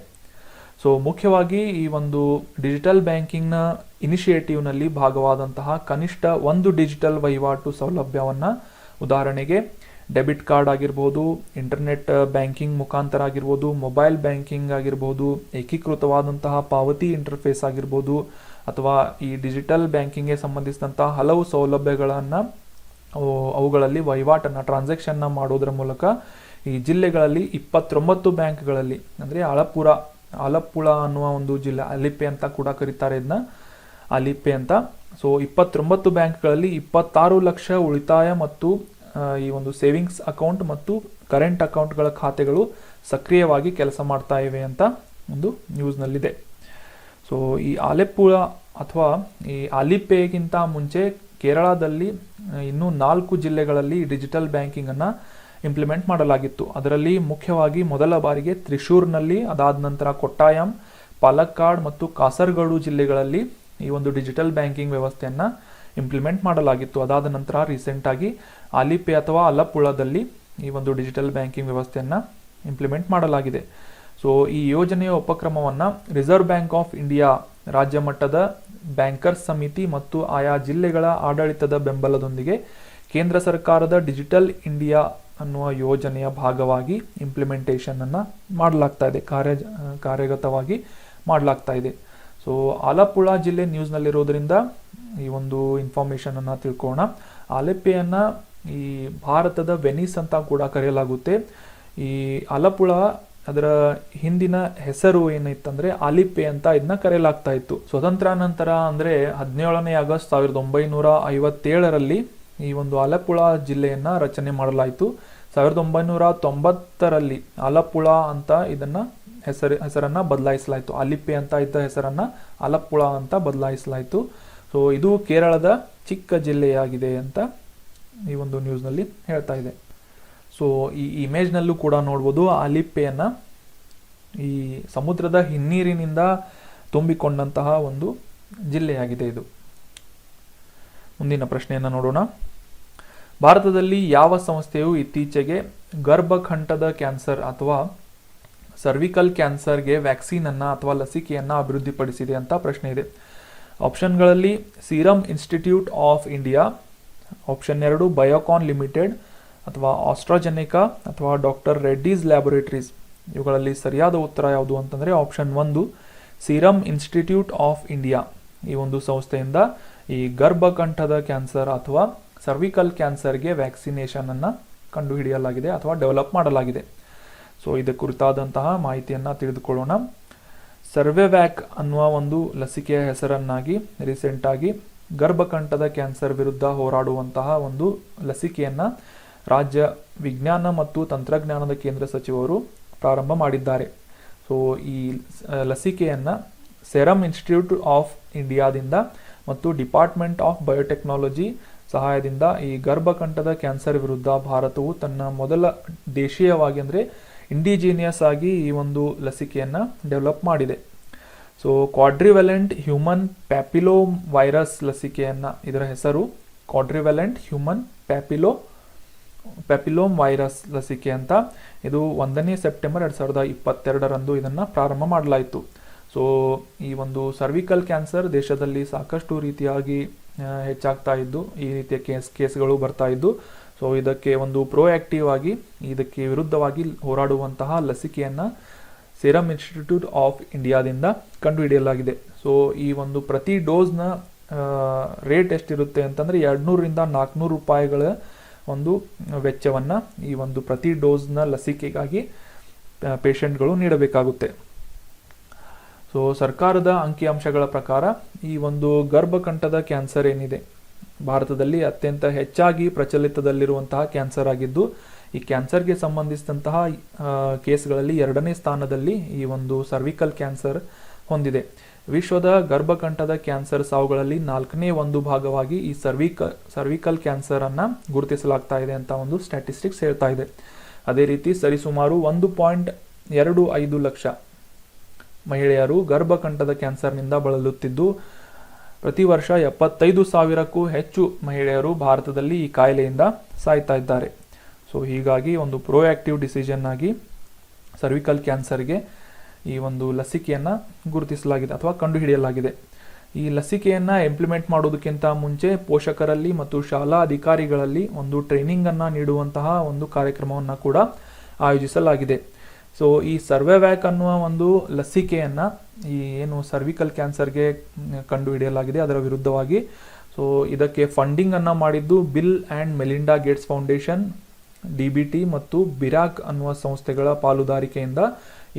ಸೊ ಮುಖ್ಯವಾಗಿ ಈ ಒಂದು ಡಿಜಿಟಲ್ ಬ್ಯಾಂಕಿಂಗ್ನ ಇನಿಷಿಯೇಟಿವ್ನಲ್ಲಿ ಭಾಗವಾದಂತಹ ಕನಿಷ್ಠ ಒಂದು ಡಿಜಿಟಲ್ ವಹಿವಾಟು ಸೌಲಭ್ಯವನ್ನ, ಉದಾಹರಣೆಗೆ ಡೆಬಿಟ್ ಕಾರ್ಡ್ ಆಗಿರ್ಬೋದು, ಇಂಟರ್ನೆಟ್ ಬ್ಯಾಂಕಿಂಗ್ ಮುಖಾಂತರ ಆಗಿರ್ಬೋದು, ಮೊಬೈಲ್ ಬ್ಯಾಂಕಿಂಗ್ ಆಗಿರ್ಬೋದು, ಏಕೀಕೃತವಾದಂತಹ ಪಾವತಿ ಇಂಟರ್ಫೇಸ್ ಆಗಿರ್ಬೋದು, ಅಥವಾ ಈ ಡಿಜಿಟಲ್ ಬ್ಯಾಂಕಿಂಗ್ಗೆ ಸಂಬಂಧಿಸಿದಂತಹ ಹಲವು ಸೌಲಭ್ಯಗಳನ್ನು ಅವುಗಳಲ್ಲಿ ವಹಿವಾಟನ್ನು ಟ್ರಾನ್ಸಾಕ್ಷನ್ನ ಮಾಡೋದ್ರ ಮೂಲಕ ಈ ಜಿಲ್ಲೆಗಳಲ್ಲಿ 29 ಬ್ಯಾಂಕ್ಗಳಲ್ಲಿ, ಅಂದರೆ ಆಲಪ್ಪುಳ ಅನ್ನುವ ಒಂದು ಜಿಲ್ಲೆ, ಅಲಿಪ್ಪೆ ಅಂತ ಕೂಡ ಕರೀತಾರೆ ಇದನ್ನ, ಅಲಿಪ್ಪೆ ಅಂತ. ಸೊ 29 ಬ್ಯಾಂಕ್ಗಳಲ್ಲಿ 26 ಲಕ್ಷ ಉಳಿತಾಯ ಮತ್ತು ಈ ಒಂದು ಸೇವಿಂಗ್ಸ್ ಅಕೌಂಟ್ ಮತ್ತು ಕರೆಂಟ್ ಅಕೌಂಟ್ಗಳ ಖಾತೆಗಳು ಸಕ್ರಿಯವಾಗಿ ಕೆಲಸ ಮಾಡ್ತಾ ಇವೆ ಅಂತ ಒಂದು ನ್ಯೂಸ್ನಲ್ಲಿದೆ. ಸೊ ಈ ಆಲೆಪ್ಪುಳ ಅಥವಾ ಈ ಆಲಿಪ್ಪೆಗಿಂತ ಮುಂಚೆ ಕೇರಳದಲ್ಲಿ ಇನ್ನೂ 4 ಜಿಲ್ಲೆಗಳಲ್ಲಿ ಡಿಜಿಟಲ್ ಬ್ಯಾಂಕಿಂಗ್ ಅನ್ನ ಇಂಪ್ಲಿಮೆಂಟ್ ಮಾಡಲಾಗಿತ್ತು. ಅದರಲ್ಲಿ ಮುಖ್ಯವಾಗಿ ಮೊದಲ ಬಾರಿಗೆ ತ್ರಿಶೂರ್ನಲ್ಲಿ, ಅದಾದ ನಂತರ ಕೊಟ್ಟಾಯಂ, ಪಾಲಕ್ಕಾಡ್ ಮತ್ತು ಕಾಸರಗೋಡು ಜಿಲ್ಲೆಗಳಲ್ಲಿ ಈ ಒಂದು ಡಿಜಿಟಲ್ ಬ್ಯಾಂಕಿಂಗ್ ವ್ಯವಸ್ಥೆಯನ್ನ ಇಂಪ್ಲಿಮೆಂಟ್ ಮಾಡಲಾಗಿತ್ತು. ಅದಾದ ನಂತರ ರೀಸೆಂಟ್ ಆಗಿ ಆಲಿಪ್ಪೆ ಅಥವಾ ಅಲಪ್ಪುಳದಲ್ಲಿ ಈ ಒಂದು ಡಿಜಿಟಲ್ ಬ್ಯಾಂಕಿಂಗ್ ವ್ಯವಸ್ಥೆಯನ್ನ ಇಂಪ್ಲಿಮೆಂಟ್ ಮಾಡಲಾಗಿದೆ. ಸೊ ಈ ಯೋಜನೆಯ ಉಪಕ್ರಮವನ್ನ ರಿಸರ್ವ್ ಬ್ಯಾಂಕ್ ಆಫ್ ಇಂಡಿಯಾ ರಾಜ್ಯ ಮಟ್ಟದ ಬ್ಯಾಂಕರ್ಸ್ ಸಮಿತಿ ಮತ್ತು ಆಯಾ ಜಿಲ್ಲೆಗಳ ಆಡಳಿತದ ಬೆಂಬಲದೊಂದಿಗೆ ಕೇಂದ್ರ ಸರ್ಕಾರದ ಡಿಜಿಟಲ್ ಇಂಡಿಯಾ ಅನ್ನುವ ಯೋಜನೆಯ ಭಾಗವಾಗಿ ಇಂಪ್ಲಿಮೆಂಟೇಷನ್ ಅನ್ನ ಮಾಡಲಾಗ್ತಾ ಇದೆ, ಕಾರ್ಯಗತವಾಗಿ ಮಾಡಲಾಗ್ತಾ ಇದೆ. ಸೊ ಆಲಪ್ಪುಳ ಜಿಲ್ಲೆ ನ್ಯೂಸ್ನಲ್ಲಿರೋದ್ರಿಂದ ಈ ಒಂದು ಇನ್ಫಾರ್ಮೇಶನ್ ಅನ್ನ ತಿಳ್ಕೋಣ. ಆಲೆಪ್ಪೆಯನ್ನ ಈ ಭಾರತದ ವೆನಿಸ್ ಅಂತ ಕೂಡ ಕರೆಯಲಾಗುತ್ತೆ. ಈ ಆಲಪ್ಪುಳ ಅದರ ಹಿಂದಿನ ಹೆಸರು ಏನಿತ್ತಂದ್ರೆ ಆಲಿಪ್ಪೆ ಅಂತ ಇದನ್ನ ಕರೆಯಲಾಗ್ತಾ ಇತ್ತು. ಸ್ವತಂತ್ರ ನಂತರ ಅಂದ್ರೆ 17ನೇ ಆಗಸ್ಟ್ 1957ರಲ್ಲಿ ಈ ಒಂದು ಆಲಪ್ಪುಳ ಜಿಲ್ಲೆಯನ್ನ ರಚನೆ ಮಾಡಲಾಯಿತು. 1990ರಲ್ಲಿ ಆಲಪ್ಪುಳ ಅಂತ ಇದನ್ನ ಹೆಸರನ್ನ ಬದಲಾಯಿಸಲಾಯಿತು. ಆಲಿಪ್ಪೆ ಅಂತ ಇದ್ದ ಹೆಸರನ್ನ ಆಲಪ್ಪುಳ ಅಂತ ಬದಲಾಯಿಸಲಾಯಿತು. ಸೊ ಇದು ಕೇರಳದ ಚಿಕ್ಕ ಜಿಲ್ಲೆಯಾಗಿದೆ ಅಂತ ಈ ಒಂದು ನ್ಯೂಸ್ನಲ್ಲಿ ಹೇಳ್ತಾ ಇದೆ. ಸೊ ಈ ಇಮೇಜ್ನಲ್ಲೂ ಕೂಡ ನೋಡ್ಬೋದು, ಆಲಿಪ್ಪೆಯನ್ನ ಈ ಸಮುದ್ರದ ಹಿನ್ನೀರಿನಿಂದ ತುಂಬಿಕೊಂಡಂತಹ ಒಂದು ಜಿಲ್ಲೆಯಾಗಿದೆ ಇದು. ಮುಂದಿನ ಪ್ರಶ್ನೆಯನ್ನು ನೋಡೋಣ. ಭಾರತದಲ್ಲಿ ಯಾವ ಸಂಸ್ಥೆಯು ಇತ್ತೀಚೆಗೆ ಗರ್ಭಕಂಠದ ಕ್ಯಾನ್ಸರ್ ಅಥವಾ ಸರ್ವಿಕಲ್ ಕ್ಯಾನ್ಸರ್ಗೆ ವ್ಯಾಕ್ಸಿನ್ ಅನ್ನ ಅಥವಾ ಲಸಿಕೆಯನ್ನ ಅಭಿವೃದ್ಧಿಪಡಿಸಿದೆ ಅಂತ ಪ್ರಶ್ನೆ ಇದೆ. ಆಪ್ಷನ್ಗಳಲ್ಲಿ Serum Institute of India, option 2 Biocon limited ಅಥವಾ ಆಸ್ಟ್ರಾಜೆನೆಕಾ ಅಥವಾ ಡಾಕ್ಟರ್ ರೆಡ್ಡೀಸ್ ಲ್ಯಾಬೊರೇಟರೀಸ್. ಇವುಗಳಲ್ಲಿ ಸರಿಯಾದ ಉತ್ತರ ಯಾವುದು ಅಂತಂದರೆ option 1 serum Institute of India. ಈ ಒಂದು ಸಂಸ್ಥೆಯಿಂದ ಈ ಗರ್ಭಕಂಠದ ಕ್ಯಾನ್ಸರ್ ಅಥವಾ ಸರ್ವಿಕಲ್ ಕ್ಯಾನ್ಸರ್ಗೆ ವ್ಯಾಕ್ಸಿನೇಷನ್ ಅನ್ನು ಕಂಡುಹಿಡಿಯಲಾಗಿದೆ ಅಥವಾ ಡೆವಲಪ್ ಮಾಡಲಾಗಿದೆ. ಸೊ ಇದಕ್ಕೆ ಕುರಿತಾದಂತಹ ಮಾಹಿತಿಯನ್ನು ತಿಳಿದುಕೊಳ್ಳೋಣ. ಸರ್ವೆವ್ಯಾಕ್ ಅನ್ನುವ ಒಂದು ಲಸಿಕೆಯ ಹೆಸರನ್ನಾಗಿ ರೀಸೆಂಟಾಗಿ ಗರ್ಭಕಂಠದ ಕ್ಯಾನ್ಸರ್ ವಿರುದ್ಧ ಹೋರಾಡುವಂತಹ ಒಂದು ಲಸಿಕೆಯನ್ನು ರಾಜ್ಯ ವಿಜ್ಞಾನ ಮತ್ತು ತಂತ್ರಜ್ಞಾನದ ಕೇಂದ್ರ ಸಚಿವರು ಪ್ರಾರಂಭ ಮಾಡಿದ್ದಾರೆ. ಸೊ ಈ ಲಸಿಕೆಯನ್ನು ಸೆರಮ್ ಇನ್ಸ್ಟಿಟ್ಯೂಟ್ ಆಫ್ ಇಂಡಿಯಾದಿಂದ ಮತ್ತು ಡಿಪಾರ್ಟ್ಮೆಂಟ್ ಆಫ್ ಬಯೋಟೆಕ್ನಾಲಜಿ ಸಹಾಯದಿಂದ ಈ ಗರ್ಭಕಂಠದ ಕ್ಯಾನ್ಸರ್ ವಿರುದ್ಧ ಭಾರತವು ತನ್ನ ಮೊದಲ ದೇಶೀಯವಾಗಿ ಅಂದರೆ ಇಂಡಿಜಿನಿಯಸ್ ಆಗಿ ಈ ಒಂದು ಲಸಿಕೆಯನ್ನು ಡೆವಲಪ್ ಮಾಡಿದೆ. ಸೊ ಕ್ವಾಡ್ರಿವೆಲೆಂಟ್ ಹ್ಯೂಮನ್ ಪ್ಯಾಪಿಲೋಮ್ ವೈರಸ್ ಲಸಿಕೆಯನ್ನು, ಇದರ ಹೆಸರು ಕ್ವಾಡ್ರಿವೆಲೆಂಟ್ ಹ್ಯೂಮನ್ ಪ್ಯಾಪಿಲೋಮ್ ವೈರಸ್ ಲಸಿಕೆ ಅಂತ. ಇದು 1ನೇ ಸೆಪ್ಟೆಂಬರ್ 2022ರಂದು ಇದನ್ನು ಪ್ರಾರಂಭ ಮಾಡಲಾಯಿತು. ಸೊ ಈ ಒಂದು ಸರ್ವಿಕಲ್ ಕ್ಯಾನ್ಸರ್ ದೇಶದಲ್ಲಿ ಸಾಕಷ್ಟು ರೀತಿಯಾಗಿ ಹೆಚ್ಚಾಗ್ತಾ ಇದ್ದು, ಈ ರೀತಿಯ ಕೇಸ್ಗಳು ಬರ್ತಾ ಇದ್ದು, ಸೊ ಇದಕ್ಕೆ ಒಂದು ಪ್ರೋಆಕ್ಟಿವ್ ಆಗಿ ಇದಕ್ಕೆ ವಿರುದ್ಧವಾಗಿ ಹೋರಾಡುವಂತಹ ಲಸಿಕೆಯನ್ನು ಸೀರಮ್ ಇನ್ಸ್ಟಿಟ್ಯೂಟ್ ಆಫ್ ಇಂಡಿಯಾದಿಂದ ಕಂಡುಹಿಡಿಯಲಾಗಿದೆ. ಸೊ ಈ ಒಂದು ಪ್ರತಿ ಡೋಸ್ನ ರೇಟ್ ಎಷ್ಟಿರುತ್ತೆ ಅಂತಂದರೆ 200ರಿಂದ 400 ರೂಪಾಯಿಗಳ ಒಂದು ವೆಚ್ಚವನ್ನು ಈ ಒಂದು ಪ್ರತಿ ಡೋಸ್ನ ಲಸಿಕೆಗಾಗಿ ಪೇಷಂಟ್ಗಳು ನೀಡಬೇಕಾಗುತ್ತೆ. ಸೊ ಸರ್ಕಾರದ ಅಂಕಿಅಂಶಗಳ ಪ್ರಕಾರ ಈ ಒಂದು ಗರ್ಭಕಂಠದ ಕ್ಯಾನ್ಸರ್ ಏನಿದೆ ಭಾರತದಲ್ಲಿ ಅತ್ಯಂತ ಹೆಚ್ಚಾಗಿ ಪ್ರಚಲಿತದಲ್ಲಿರುವಂತಹ ಕ್ಯಾನ್ಸರ್ ಆಗಿದ್ದು, ಈ ಕ್ಯಾನ್ಸರ್ಗೆ ಸಂಬಂಧಿಸಿದಂತಹ ಕೇಸ್ಗಳಲ್ಲಿ 2ನೇ ಸ್ಥಾನದಲ್ಲಿ ಈ ಒಂದು ಸರ್ವಿಕಲ್ ಕ್ಯಾನ್ಸರ್ ಹೊಂದಿದೆ. ವಿಶ್ವದ ಗರ್ಭಕಂಠದ ಕ್ಯಾನ್ಸರ್ ಸಾವುಗಳಲ್ಲಿ 4ನೇ ಒಂದು ಭಾಗವಾಗಿ ಈ ಸರ್ವಿಕಲ್ ಕ್ಯಾನ್ಸರ್ ಅನ್ನ ಗುರುತಿಸಲಾಗ್ತಾ ಇದೆ ಅಂತ ಒಂದು ಸ್ಟ್ಯಾಟಿಸ್ಟಿಕ್ಸ್ ಹೇಳ್ತಾ ಇದೆ. ಅದೇ ರೀತಿ ಸರಿಸುಮಾರು 1.25 ಲಕ್ಷ ಮಹಿಳೆಯರು ಗರ್ಭಕಂಠದ ಕ್ಯಾನ್ಸರ್ನಿಂದ ಬಳಲುತ್ತಿದ್ದು, ಪ್ರತಿ ವರ್ಷ 75,000ಕ್ಕೂ ಹೆಚ್ಚು ಮಹಿಳೆಯರು ಭಾರತದಲ್ಲಿ ಈ ಕಾಯಿಲೆಯಿಂದ ಸಾಯ್ತಾ ಇದ್ದಾರೆ. ಸೊ ಹೀಗಾಗಿ ಒಂದು ಪ್ರೋಆಕ್ಟಿವ್ ಡಿಸಿಷನ್ ಆಗಿ ಸರ್ವಿಕಲ್ ಕ್ಯಾನ್ಸರ್ಗೆ ಈ ಒಂದು ಲಸಿಕೆಯನ್ನು ಗುರುತಿಸಲಾಗಿದೆ ಅಥವಾ ಕಂಡುಹಿಡಿಯಲಾಗಿದೆ. ಈ ಲಸಿಕೆಯನ್ನು ಇಂಪ್ಲಿಮೆಂಟ್ ಮಾಡೋದಕ್ಕಿಂತ ಮುಂಚೆ ಪೋಷಕರಲ್ಲಿ ಮತ್ತು ಶಾಲಾ ಅಧಿಕಾರಿಗಳಲ್ಲಿ ಒಂದು ಟ್ರೈನಿಂಗನ್ನು ನೀಡುವಂತಹ ಒಂದು ಕಾರ್ಯಕ್ರಮವನ್ನು ಕೂಡ ಆಯೋಜಿಸಲಾಗಿದೆ. ಸೊ ಈ ಸರ್ವೆವ್ಯಾಕ್ ಅನ್ನುವ ಒಂದು ಲಸಿಕೆಯನ್ನು ಈ ಏನು ಸರ್ವಿಕಲ್ ಕ್ಯಾನ್ಸರ್ಗೆ ಕಂಡುಹಿಡಿಯಲಾಗಿದೆ ಅದರ ವಿರುದ್ಧವಾಗಿ ಸೊ ಇದಕ್ಕೆ ಫಂಡಿಂಗನ್ನು ಮಾಡಿದ್ದು bill and Melinda Gates foundation, DBT ಮತ್ತು ಬಿರಾಕ್ ಅನ್ನುವ ಸಂಸ್ಥೆಗಳ ಪಾಲುದಾರಿಕೆಯಿಂದ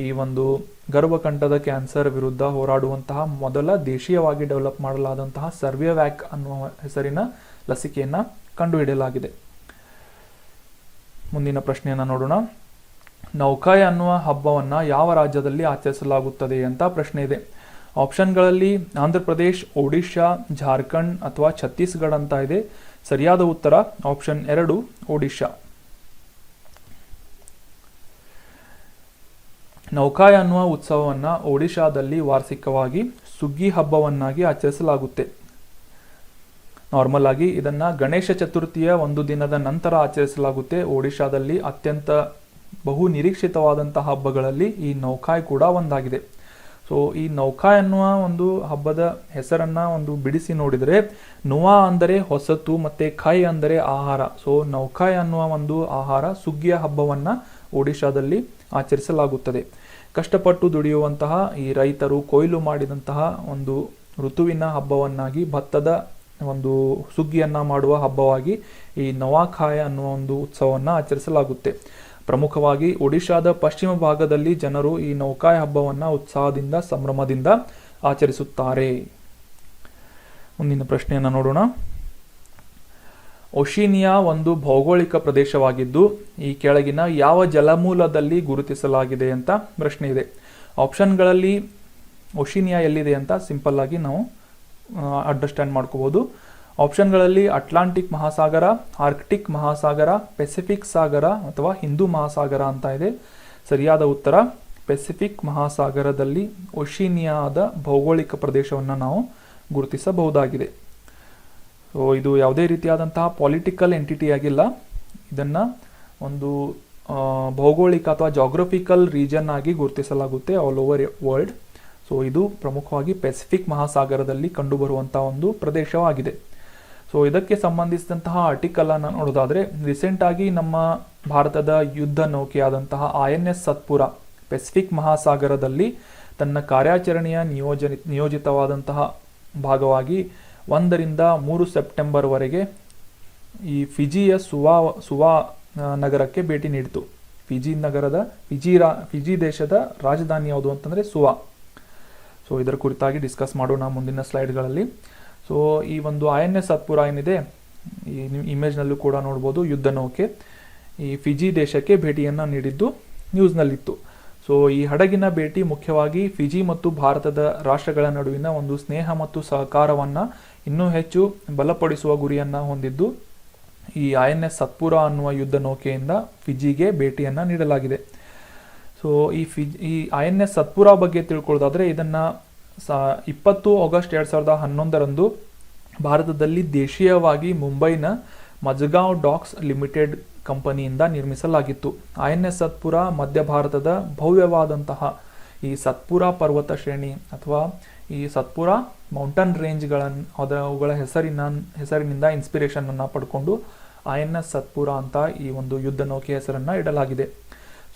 ಈ ಒಂದು ಗರ್ಭಕಂಠದ ಕ್ಯಾನ್ಸರ್ ವಿರುದ್ಧ ಹೋರಾಡುವಂತಹ ಮೊದಲ ದೇಶೀಯವಾಗಿ ಡೆವಲಪ್ ಮಾಡಲಾದಂತಹ ಸರ್ವೆವ್ಯಾಕ್ ಅನ್ನುವ ಹೆಸರಿನ ಲಸಿಕೆಯನ್ನು ಕಂಡುಹಿಡಿಯಲಾಗಿದೆ. ಮುಂದಿನ ಪ್ರಶ್ನೆಯನ್ನು ನೋಡೋಣ. ನೌಕಾಯ್ ಅನ್ನುವ ಹಬ್ಬವನ್ನು ಯಾವ ರಾಜ್ಯದಲ್ಲಿ ಆಚರಿಸಲಾಗುತ್ತದೆ ಅಂತ ಪ್ರಶ್ನೆ ಇದೆ. ಆಪ್ಷನ್ಗಳಲ್ಲಿ ಆಂಧ್ರ ಪ್ರದೇಶ್, ಒಡಿಶಾ, ಜಾರ್ಖಂಡ್ ಅಥವಾ ಛತ್ತೀಸ್ಗಢ ಅಂತ ಇದೆ. ಸರಿಯಾದ ಉತ್ತರ ಆಪ್ಷನ್ 2 ಒಡಿಶಾ. ನೌಕಾಯ್ ಅನ್ನುವ ಉತ್ಸವವನ್ನು ಒಡಿಶಾದಲ್ಲಿ ವಾರ್ಷಿಕವಾಗಿ ಸುಗ್ಗಿ ಹಬ್ಬವನ್ನಾಗಿ ಆಚರಿಸಲಾಗುತ್ತೆ. ನಾರ್ಮಲ್ ಆಗಿ ಇದನ್ನ ಗಣೇಶ ಚತುರ್ಥಿಯ ಒಂದು ದಿನದ ನಂತರ ಆಚರಿಸಲಾಗುತ್ತೆ. ಒಡಿಶಾದಲ್ಲಿ ಅತ್ಯಂತ ಬಹು ನಿರೀಕ್ಷಿತವಾದಂತಹ ಹಬ್ಬಗಳಲ್ಲಿ ಈ ನೌಕಾಯ್ ಕೂಡ ಒಂದಾಗಿದೆ. ಸೊ ಈ ನೌಕಾಯ್ ಅನ್ನುವ ಒಂದು ಹಬ್ಬದ ಹೆಸರನ್ನ ಒಂದು ಬಿಡಿಸಿ ನೋಡಿದರೆ ನುವಾ ಅಂದರೆ ಹೊಸತು ಮತ್ತೆ ಖಾಯ್ ಅಂದರೆ ಆಹಾರ. ಸೊ ನೌಕಾಯ್ ಅನ್ನುವ ಒಂದು ಆಹಾರ ಸುಗ್ಗಿಯ ಹಬ್ಬವನ್ನ ಒಡಿಶಾದಲ್ಲಿ ಆಚರಿಸಲಾಗುತ್ತದೆ. ಕಷ್ಟಪಟ್ಟು ದುಡಿಯುವಂತಹ ಈ ರೈತರು ಕೊಯ್ಲು ಮಾಡಿದಂತಹ ಒಂದು ಋತುವಿನ ಹಬ್ಬವನ್ನಾಗಿ ಭತ್ತದ ಒಂದು ಸುಗ್ಗಿಯನ್ನ ಮಾಡುವ ಹಬ್ಬವಾಗಿ ಈ ನವಾಖಾಯ್ ಅನ್ನುವ ಒಂದು ಉತ್ಸವವನ್ನು ಆಚರಿಸಲಾಗುತ್ತೆ. ಪ್ರಮುಖವಾಗಿ ಒಡಿಶಾದ ಪಶ್ಚಿಮ ಭಾಗದಲ್ಲಿ ಜನರು ಈ ನೌಕಾಯ್ ಹಬ್ಬವನ್ನು ಉತ್ಸಾಹದಿಂದ ಸಂಭ್ರಮದಿಂದ ಆಚರಿಸುತ್ತಾರೆ. ಮುಂದಿನ ಪ್ರಶ್ನೆಯನ್ನು ನೋಡೋಣ. ಒಶಿನಿಯಾ ಒಂದು ಭೌಗೋಳಿಕ ಪ್ರದೇಶವಾಗಿದ್ದು ಈ ಕೆಳಗಿನ ಯಾವ ಜಲಮೂಲದಲ್ಲಿ ಗುರುತಿಸಲಾಗಿದೆ ಅಂತ ಪ್ರಶ್ನೆ ಇದೆ. ಆಪ್ಷನ್ಗಳಲ್ಲಿ ಒಶಿನಿಯಾ ಎಲ್ಲಿದೆ ಅಂತ ಸಿಂಪಲ್ ಆಗಿ ನಾವು ಅಂಡರ್ಸ್ಟ್ಯಾಂಡ್ ಮಾಡ್ಕೋಬಹುದು. ಆಪ್ಷನ್ಗಳಲ್ಲಿ ಅಟ್ಲಾಂಟಿಕ್ ಮಹಾಸಾಗರ, ಆರ್ಕ್ಟಿಕ್ ಮಹಾಸಾಗರ, ಪೆಸಿಫಿಕ್ ಸಾಗರ ಅಥವಾ ಹಿಂದೂ ಮಹಾಸಾಗರ ಅಂತ ಇದೆ. ಸರಿಯಾದ ಉತ್ತರ ಪೆಸಿಫಿಕ್ ಮಹಾಸಾಗರದಲ್ಲಿ ಒಶಿನಿಯಾದ ಭೌಗೋಳಿಕ ಪ್ರದೇಶವನ್ನು ನಾವು ಗುರುತಿಸಬಹುದಾಗಿದೆ. ಸೊ ಇದು ಯಾವುದೇ ರೀತಿಯಾದಂತಹ ಪೊಲಿಟಿಕಲ್ ಎಂಟಿಟಿ ಆಗಿಲ್ಲ, ಇದನ್ನು ಒಂದು ಭೌಗೋಳಿಕ ಅಥವಾ ಜಾಗ್ರಫಿಕಲ್ ರೀಜನ್ ಆಗಿ ಗುರುತಿಸಲಾಗುತ್ತೆ ಆಲ್ ಓವರ್ ವರ್ಲ್ಡ್. ಸೊ ಇದು ಪ್ರಮುಖವಾಗಿ ಪೆಸಿಫಿಕ್ ಮಹಾಸಾಗರದಲ್ಲಿ ಕಂಡುಬರುವಂತಹ ಒಂದು ಪ್ರದೇಶವಾಗಿದೆ. ಸೊ ಇದಕ್ಕೆ ಸಂಬಂಧಿಸಿದಂತಹ ಆರ್ಟಿಕಲ್ ಅನ್ನು ನೋಡೋದಾದ್ರೆ ರೀಸೆಂಟ್ ಆಗಿ ನಮ್ಮ ಭಾರತದ ಯುದ್ಧ ನೌಕೆಯಾದಂತಹ INS ಸತ್ಪುರ ಪೆಸಿಫಿಕ್ ಮಹಾಸಾಗರದಲ್ಲಿ ತನ್ನ ಕಾರ್ಯಾಚರಣೆಯ ನಿಯೋಜಿತವಾದಂತಹ ಭಾಗವಾಗಿ 1ರಿಂದ 3 ಸೆಪ್ಟೆಂಬರ್ವರೆಗೆ ಈ ಫಿಜಿಯ ಸುವಾ ನಗರಕ್ಕೆ ಭೇಟಿ ನೀಡಿತು. ಫಿಜಿ ದೇಶದ ರಾಜಧಾನಿ ಯಾವುದು ಅಂತಂದರೆ ಸುವಾ. ಸೊ ಇದರ ಕುರಿತಾಗಿ ಡಿಸ್ಕಸ್ ಮಾಡೋಣ ಮುಂದಿನ ಸ್ಲೈಡ್ಗಳಲ್ಲಿ. ಸೊ ಈ ಒಂದು INS ಸತ್ಪುರ ಏನಿದೆ, ಈ ಇಮೇಜ್ನಲ್ಲೂ ಕೂಡ ನೋಡ್ಬೋದು, ಯುದ್ಧ ನೌಕೆ ಈ ಫಿಜಿ ದೇಶಕ್ಕೆ ಭೇಟಿಯನ್ನು ನೀಡಿದ್ದು ನ್ಯೂಸ್ನಲ್ಲಿತ್ತು. ಸೊ ಈ ಹಡಗಿನ ಭೇಟಿ ಮುಖ್ಯವಾಗಿ ಫಿಜಿ ಮತ್ತು ಭಾರತದ ರಾಷ್ಟ್ರಗಳ ನಡುವಿನ ಒಂದು ಸ್ನೇಹ ಮತ್ತು ಸಹಕಾರವನ್ನು ಇನ್ನೂ ಹೆಚ್ಚು ಬಲಪಡಿಸುವ ಗುರಿಯನ್ನು ಹೊಂದಿದ್ದು ಈ INS ಸತ್ಪುರ ಅನ್ನುವ ಯುದ್ಧ ನೌಕೆಯಿಂದ ಫಿಜಿಗೆ ಭೇಟಿಯನ್ನು ನೀಡಲಾಗಿದೆ. ಸೊ ಈ INS ಸತ್ಪುರ ಬಗ್ಗೆ ತಿಳ್ಕೊಳ್ಳೋದಾದರೆ ಇದನ್ನು 20 ಆಗಸ್ಟ್ 2011ರಂದು ಭಾರತದಲ್ಲಿ ದೇಶೀಯವಾಗಿ ಮುಂಬೈನ ಮಜಗಾಂವ್ ಡಾಕ್ಸ್ ಲಿಮಿಟೆಡ್ ಕಂಪನಿಯಿಂದ ನಿರ್ಮಿಸಲಾಗಿತ್ತು. INS ಸತ್ಪುರ ಮಧ್ಯ ಭಾರತದ ಭವ್ಯವಾದಂತಹ ಈ ಸತ್ಪುರ ಪರ್ವತ ಶ್ರೇಣಿ ಅಥವಾ ಈ ಸತ್ಪುರ ಮೌಂಟನ್ ಅವುಗಳ ಹೆಸರಿನಿಂದ ಇನ್ಸ್ಪಿರೇಷನ್ ಅನ್ನು ಪಡ್ಕೊಂಡು INS ಸತ್ಪುರ ಅಂತ ಈ ಒಂದು ಯುದ್ಧ ನೌಕೆ ಹೆಸರನ್ನು ಇಡಲಾಗಿದೆ.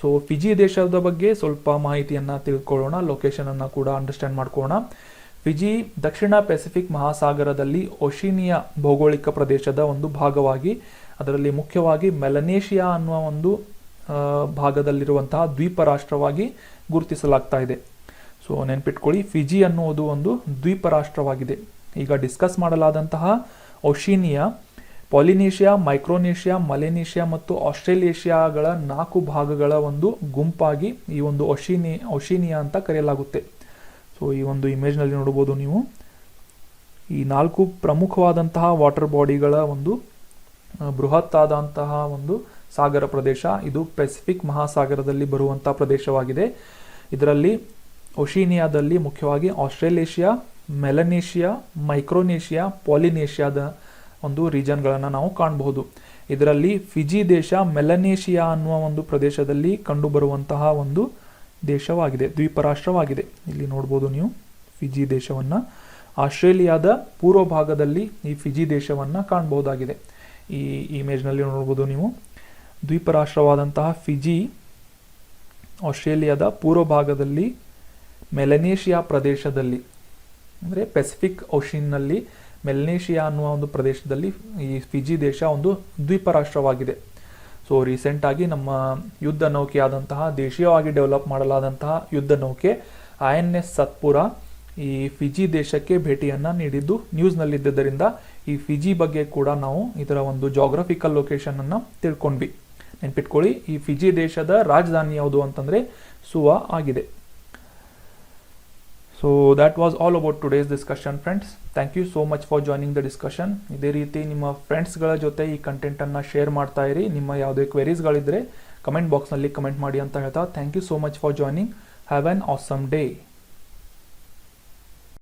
ಸೊ ಫಿಜಿ ದೇಶದ ಬಗ್ಗೆ ಸ್ವಲ್ಪ ಮಾಹಿತಿಯನ್ನು ತಿಳ್ಕೊಳ್ಳೋಣ, ಲೊಕೇಶನ್ ಅನ್ನು ಕೂಡ ಅಂಡರ್ಸ್ಟ್ಯಾಂಡ್ ಮಾಡ್ಕೊಳ್ಳೋಣ. ಫಿಜಿ ದಕ್ಷಿಣ ಪೆಸಿಫಿಕ್ ಮಹಾಸಾಗರದಲ್ಲಿ ಓಷಿನಿಯಾ ಭೌಗೋಳಿಕ ಪ್ರದೇಶದ ಒಂದು ಭಾಗವಾಗಿ, ಅದರಲ್ಲಿ ಮುಖ್ಯವಾಗಿ ಮೆಲನೇಷಿಯಾ ಅನ್ನುವ ಒಂದು ಭಾಗದಲ್ಲಿರುವಂತಹ ದ್ವೀಪ ರಾಷ್ಟ್ರವಾಗಿ ಗುರುತಿಸಲಾಗ್ತಾ ಇದೆ. ಸೊ ನೆನ್ಪಿಟ್ಕೊಳ್ಳಿ, ಫಿಜಿ ಅನ್ನುವುದು ಒಂದು ದ್ವೀಪ ರಾಷ್ಟ್ರವಾಗಿದೆ. ಈಗ ಡಿಸ್ಕಸ್ ಮಾಡಲಾದಂತಹ ಓಷಿನಿಯಾ, ಪಾಲಿನೇಷಿಯಾ, ಮೈಕ್ರೋನೇಷಿಯಾ, ಮಲೇನೇಷಿಯಾ ಮತ್ತು ಆಸ್ಟ್ರೇಲೇಷಿಯಾಗಳ 4 ಭಾಗಗಳ ಒಂದು ಗುಂಪಾಗಿ ಈ ಒಂದು ಓಷಿನಿಯಾ ಅಂತ ಕರೆಯಲಾಗುತ್ತೆ. ಸೊ ಈ ಒಂದು ಇಮೇಜ್ನಲ್ಲಿ ನೋಡ್ಬೋದು ನೀವು, ಈ 4 ಪ್ರಮುಖವಾದಂತಹ ವಾಟರ್ ಬಾಡಿಗಳ ಒಂದು ಬೃಹತ್ ಆದಂತಹ ಒಂದು ಸಾಗರ ಪ್ರದೇಶ. ಇದು ಪೆಸಿಫಿಕ್ ಮಹಾಸಾಗರದಲ್ಲಿ ಬರುವಂಥ ಪ್ರದೇಶವಾಗಿದೆ. ಇದರಲ್ಲಿ ಓಷಿನಿಯಾದಲ್ಲಿ ಮುಖ್ಯವಾಗಿ ಆಸ್ಟ್ರೇಲೇಷಿಯಾ, ಮೆಲನೇಷಿಯಾ, ಮೈಕ್ರೋನೇಷಿಯಾ, ಪಾಲಿನೇಷಿಯಾದ ಒಂದು ರೀಜನ್ಗಳನ್ನು ನಾವು ಕಾಣಬಹುದು. ಇದರಲ್ಲಿ ಫಿಜಿ ದೇಶ ಮೆಲನೇಷಿಯಾ ಅನ್ನುವ ಒಂದು ಪ್ರದೇಶದಲ್ಲಿ ಕಂಡುಬರುವಂತಹ ಒಂದು ದೇಶವಾಗಿದೆ, ದ್ವೀಪ ರಾಷ್ಟ್ರವಾಗಿದೆ. ಇಲ್ಲಿ ನೋಡ್ಬೋದು ನೀವು ಫಿಜಿ ದೇಶವನ್ನು. ಆಸ್ಟ್ರೇಲಿಯಾದ ಪೂರ್ವ ಭಾಗದಲ್ಲಿ ಈ ಫಿಜಿ ದೇಶವನ್ನು ಕಾಣಬಹುದಾಗಿದೆ. ಈ ಇಮೇಜ್ನಲ್ಲಿ ನೋಡ್ಬೋದು ನೀವು, ದ್ವೀಪ ರಾಷ್ಟ್ರವಾದಂತಹ ಫಿಜಿ ಆಸ್ಟ್ರೇಲಿಯಾದ ಪೂರ್ವ ಭಾಗದಲ್ಲಿ ಮೆಲನೇಷಿಯಾ ಪ್ರದೇಶದಲ್ಲಿ, ಅಂದರೆ ಪೆಸಿಫಿಕ್ ಓಷನ್ನಲ್ಲಿ ಮೆಲನೇಷಿಯಾ ಅನ್ನುವ ಒಂದು ಪ್ರದೇಶದಲ್ಲಿ ಈ ಫಿಜಿ ದೇಶ ಒಂದು ದ್ವೀಪ ರಾಷ್ಟ್ರವಾಗಿದೆ. ಸೊ ರೀಸೆಂಟಾಗಿ ನಮ್ಮ ಯುದ್ಧ ನೌಕೆಯಾದಂತಹ, ದೇಶೀಯವಾಗಿ ಡೆವಲಪ್ ಮಾಡಲಾದಂತಹ ಯುದ್ಧ ನೌಕೆ INS ಸತ್ಪುರ ಈ ಫಿಜಿ ದೇಶಕ್ಕೆ ಭೇಟಿಯನ್ನು ನೀಡಿದ್ದು ನ್ಯೂಸ್ನಲ್ಲಿದ್ದರಿಂದ ಈ ಫಿಜಿ ಬಗ್ಗೆ ಕೂಡ ನಾವು ಇದರ ಒಂದು ಜಾಗ್ರಫಿಕಲ್ ಲೊಕೇಶನನ್ನು ತಿಳ್ಕೊಂಡ್ವಿ. ನೆನ್ಪಿಟ್ಕೊಳ್ಳಿ, ಈ ಫಿಜಿ ದೇಶದ ರಾಜಧಾನಿ ಯಾವುದು ಅಂತಂದರೆ ಸುವಾ ಆಗಿದೆ. So that was all about today's discussion friends. Thank you so much for joining the discussion. ಇದೇ ರೀತಿ ನಿಮ್ಮ ಫ್ರೆಂಡ್ಸ್ಗಳ ಜೊತೆ ಈ ಕಂಟೆಂಟನ್ನು ಶೇರ್ ಮಾಡ್ತಾ ಇರಿ. ನಿಮ್ಮ ಯಾವುದೇ ಕ್ವೆರೀಸ್ಗಳಿದ್ದರೆ ಕಮೆಂಟ್ ಬಾಕ್ಸ್ನಲ್ಲಿ ಕಮೆಂಟ್ ಮಾಡಿ ಅಂತ ಹೇಳ್ತಾ, thank you so much for joining. Have an awesome day.